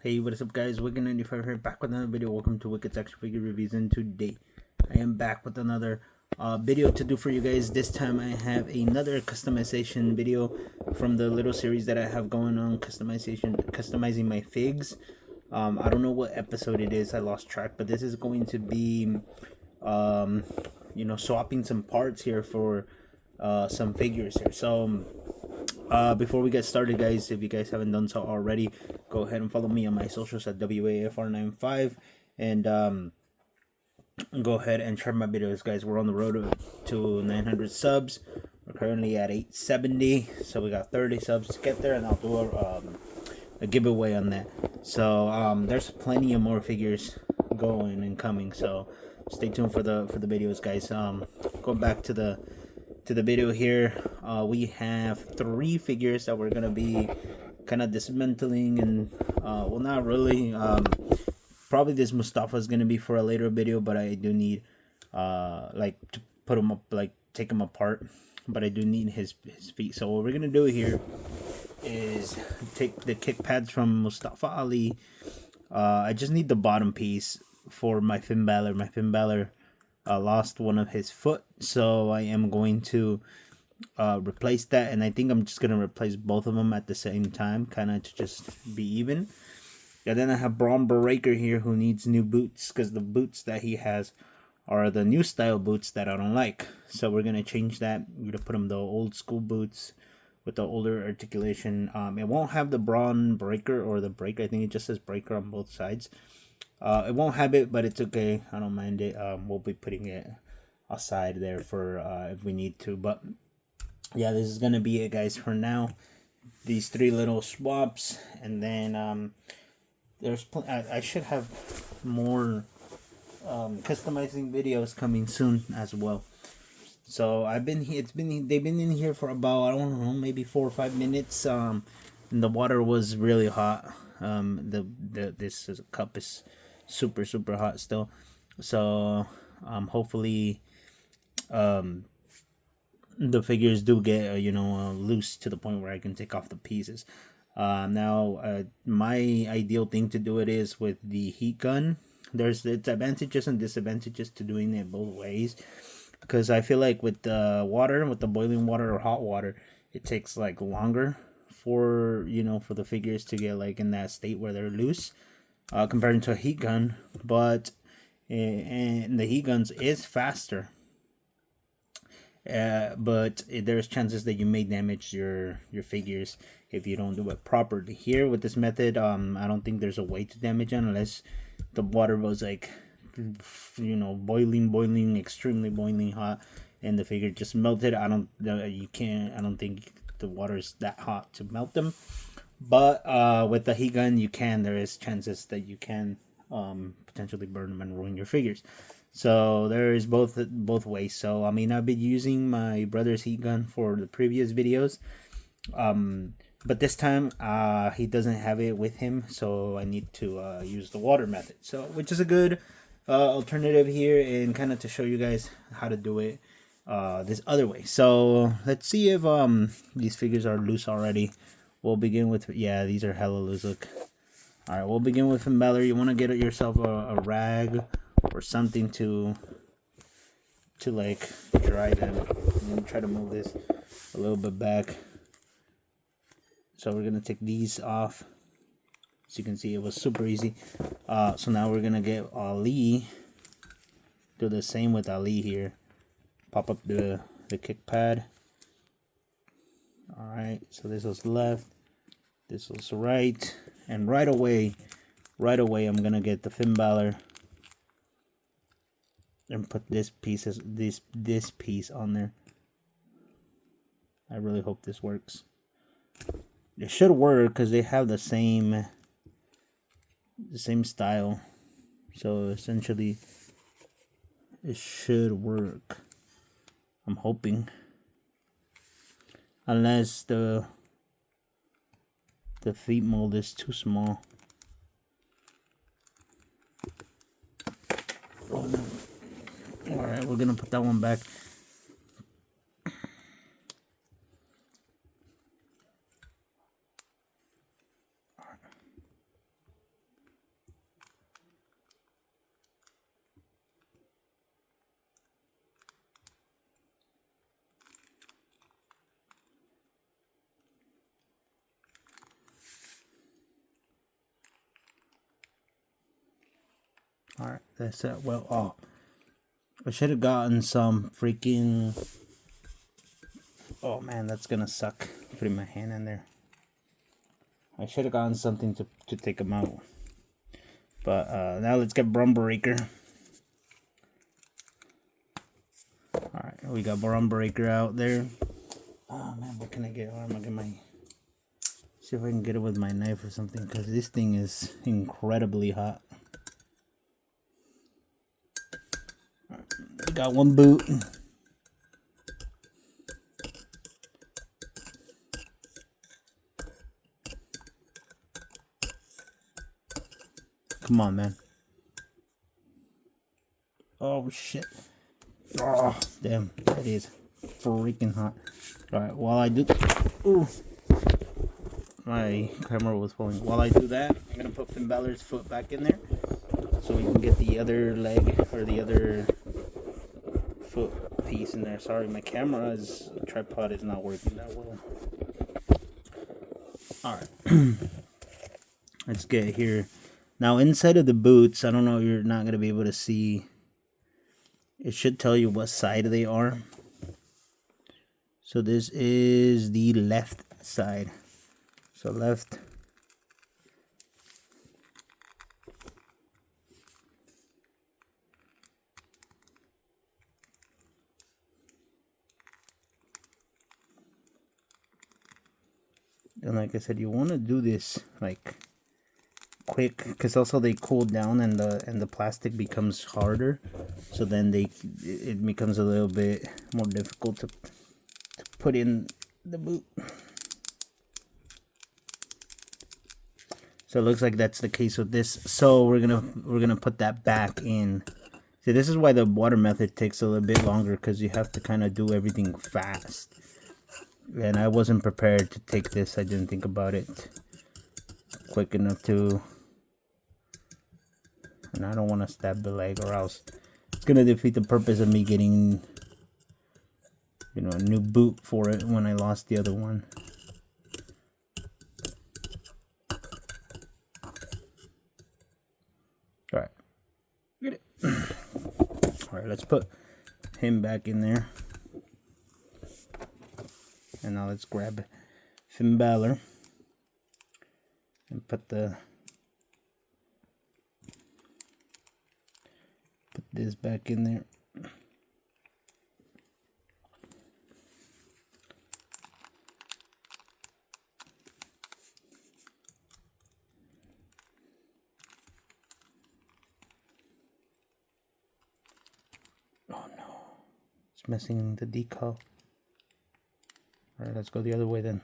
Hey, what is up guys, Wicked95 here, back with another video. Welcome to Wicked's Action Figure Reviews, and today I am back with another video to do for you guys. This time I have another customization video from the little series that I have going on, customizing my figs. I don't know what episode it is, I lost track, but this is going to be swapping some parts here for some figures here. So before we get started, guys, if you guys haven't done so already, go ahead and follow me on my socials at WAFR95, and go ahead and share my videos, guys. We're on the road to 900 subs. We're currently at 870, so we got 30 subs to get there, and I'll do a giveaway on that. So there's plenty of more figures going and coming, so stay tuned for the videos, guys. Going back to the video here, we have 3 figures that we're gonna be kind of dismantling, and well, not really. Probably this Mustafa is gonna be for a later video, but I do need like to put him up, like take him apart, but I do need his feet. So what we're gonna do here is take the kick pads from Mustafa Ali. I just need the bottom piece for my Finn Balor. My Finn Balor lost one of his foot, so I am going to replace that, and I think I'm just gonna replace both of them at the same time, kind of to just be even. And then I have Braun Breaker here, who needs new boots, because the boots that he has are the new style boots that I don't like. So we're gonna change that. We're gonna put him the old school boots with the older articulation. It won't have the Braun Breaker or the Breaker. I think it just says Breaker on both sides. It won't have it, but it's okay. I don't mind it. We'll be putting it aside there for if we need to. But yeah, this is gonna be it, guys, for now. These 3 little swaps, and then I should have more customizing videos coming soon as well. So they've been in here for about, I don't know, maybe 4 or 5 minutes. And the water was really hot. This cup is super hot still. So hopefully the figures do get loose to the point where I can take off the pieces. Now my ideal thing to do it is with the heat gun. There's its advantages and disadvantages to doing it both ways, because I feel like with the water, with the boiling water or hot water, it takes like longer for the figures to get like in that state where they're loose, compared to a heat gun. But and the heat guns is faster, but there's chances that you may damage your figures if you don't do it properly. Here with this method, I don't think there's a way to damage it unless the water was like boiling, extremely boiling hot, and the figure just melted. I don't think the water is that hot to melt them. But with the heat gun, you can. There is chances that you can potentially burn them and ruin your figures. So there is both ways. So I mean, I've been using my brother's heat gun for the previous videos, but this time he doesn't have it with him, so I need to use the water method. So which is a good alternative here, and kind of to show you guys how to do it this other way. So let's see if these figures are loose already. We'll begin with, yeah, these are hella loose. Look. All right, we'll begin with Finn Balor. You want to get yourself a rag or something to like dry them. I'm gonna try to move this a little bit back. So we're gonna take these off. As you can see, it was super easy. So now we're gonna get Ali. Do the same with Ali here. Pop up the kick pad. All right. So this was left. This was right. And right away, I'm gonna get the Finn Balor and put this piece on there. I really hope this works. It should work because they have the same style. So essentially, it should work. I'm hoping, unless the feet mold is too small. Alright, we're gonna put that one back. Alright, that's it. Well, oh, I should have gotten some freaking... Oh man, that's gonna suck. Putting my hand in there. I should have gotten something to take them out. But now let's get Brumbreaker. Alright, we got Brumbreaker out there. Oh man, what can I get? Or am I gonna my... See if I can get it with my knife or something, because this thing is incredibly hot. Right, we got one boot. Come on, man. Oh, shit. Oh, damn. That is freaking hot. Alright, while I do... Ooh. My camera was falling. While I do that, I'm going to put Finn Balor's foot back in there, so we can get the other leg, or the other foot piece in there. Sorry, my camera's tripod is not working that well. Alright. Let's get here. Now, inside of the boots, I don't know, you're not going to be able to see. It should tell you what side they are. So this is the left side. So left. And like I said, you want to do this like quick, because also they cool down and the plastic becomes harder. So then it becomes a little bit more difficult to put in the boot. So it looks like that's the case with this. So we're gonna put that back in. See, this is why the water method takes a little bit longer, because you have to kind of do everything fast. And I wasn't prepared to take this. I didn't think about it quick enough to. And I don't want to stab the leg, or else it's gonna defeat the purpose of me getting, you know, a new boot for it when I lost the other one. Alright. Get it. Alright, let's put him back in there. And now let's grab Finn Balor and put this back in there. Oh no, it's missing the decal. Alright, let's go the other way then.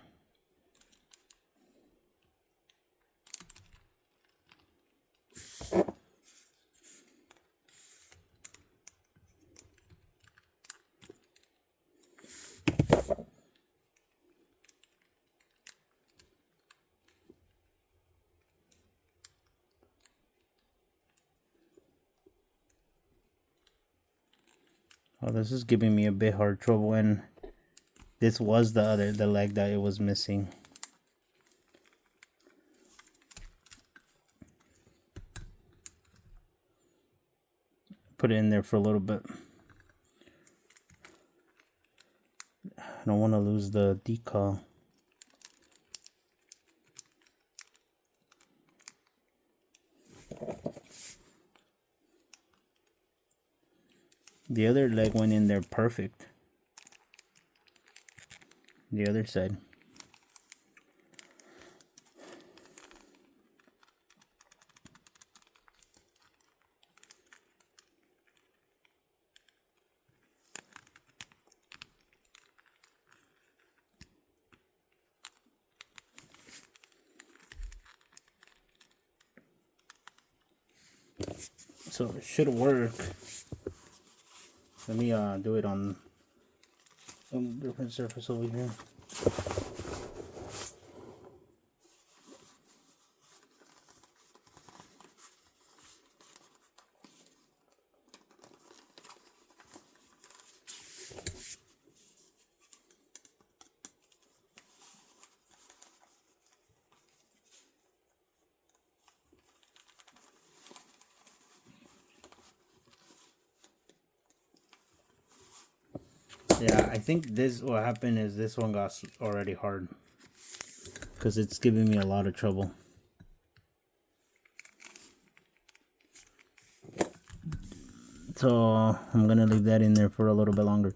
Oh, this is giving me a bit hard trouble, and this was the leg that it was missing. Put it in there for a little bit. I don't want to lose the decal. The other leg went in there perfect. The other side. So it should work. Let me do it on a different surface over here. Yeah, I think what happened is this one got already hard because it's giving me a lot of trouble. So I'm gonna leave that in there for a little bit longer.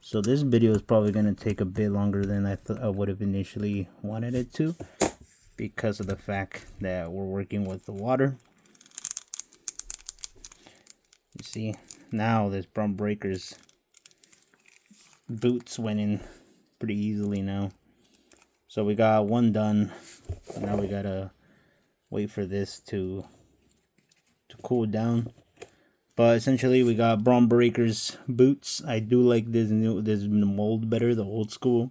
So this video is probably gonna take a bit longer than I thought I would have initially wanted it to, because of the fact that we're working with the water. You see, now this Brum Breaker's boots went in pretty easily now. So we got one done. Now we gotta wait for this to cool down. But essentially, we got Brum Breaker's boots. I do like this mold better, the old school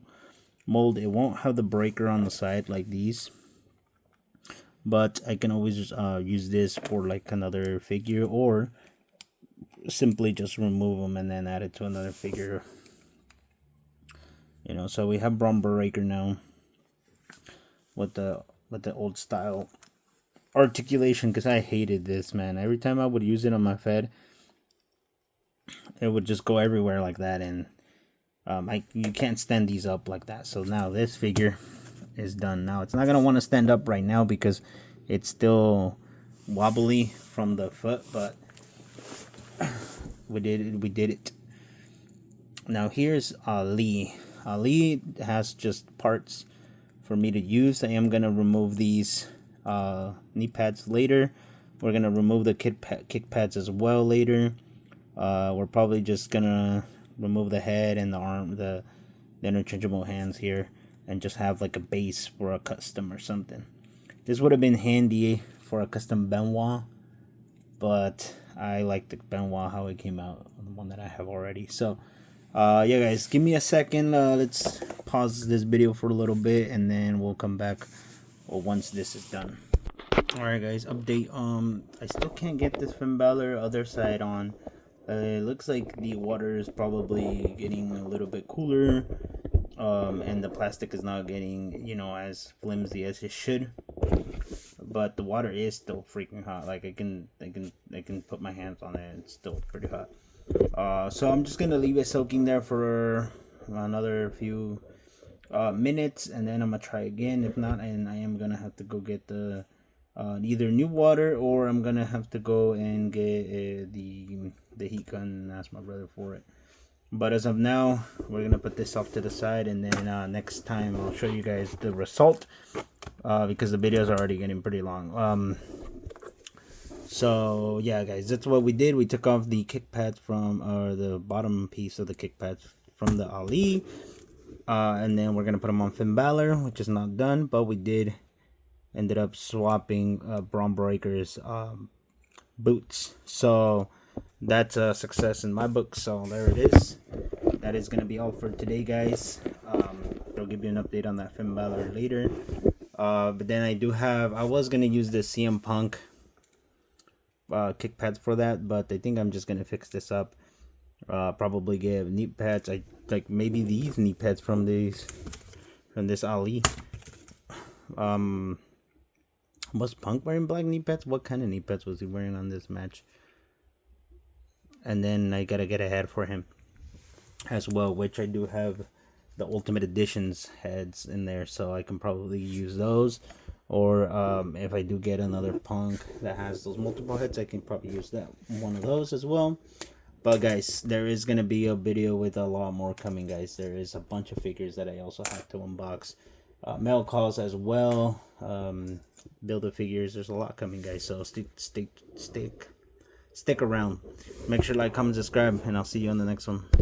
mold. It won't have the breaker on the side like these, but I can always use this for like another figure, or simply just remove them and then add it to another figure. You know, so we have Brum Breaker now with the old style articulation, because I hated this, man. Every time I would use it on my Fed, it would just go everywhere like that, and you can't stand these up like that. So now this figure is done. Now it's not gonna want to stand up right now because it's still wobbly from the foot, but we did it. Now here's Ali. Ali has just parts for me to use. I am gonna remove these knee pads later. We're gonna remove the kick pads as well later. We're probably just gonna remove the head and the arm, the interchangeable hands here, and just have like a base for a custom or something. This would have been handy for a custom Benoit, but I like the Benoit how it came out, the one that I have already. So yeah guys, give me a second. Let's pause this video for a little bit and then we'll come back once this is done. Alright guys, update. I still can't get this Finn Balor other side on. It looks like the water is probably getting a little bit cooler, and the plastic is not getting, you know, as flimsy as it should. But the water is still freaking hot. Like I can put my hands on it. It's still pretty hot. So I'm just gonna leave it soaking there for another few minutes, and then I'm gonna try again. If not, and I am gonna have to go get the either new water, or I'm gonna have to go and get the heat gun and ask my brother for it. But as of now, we're gonna put this off to the side, and then next time I'll show you guys the result, because the videos are already getting pretty long. So yeah guys, that's what we did. We took off the kick pads from the bottom piece of the kick pads from the Ali, and then we're gonna put them on Finn Balor, which is not done, but we ended up swapping Brum Breaker's boots. So that's a success in my book. So there it is. That is going to be all for today, guys. I'll give you an update on that Finn Balor later. But then I was going to use the CM Punk kick pads for that, but I think I'm just going to fix this up. Probably get knee pads. I like maybe these knee pads from this Ali. Was Punk wearing black knee pads? What kind of knee pads was he wearing on this match? And then I gotta get a head for him as well, which I do have the Ultimate Editions heads in there, so I can probably use those. Or if I do get another Punk that has those multiple heads, I can probably use that one of those as well. But guys, there is gonna be a video with a lot more coming, guys. There is a bunch of figures that I also have to unbox. Mail calls as well. Build figures. There's a lot coming, guys. So stick around. Make sure to like, comment, subscribe, and I'll see you on the next one.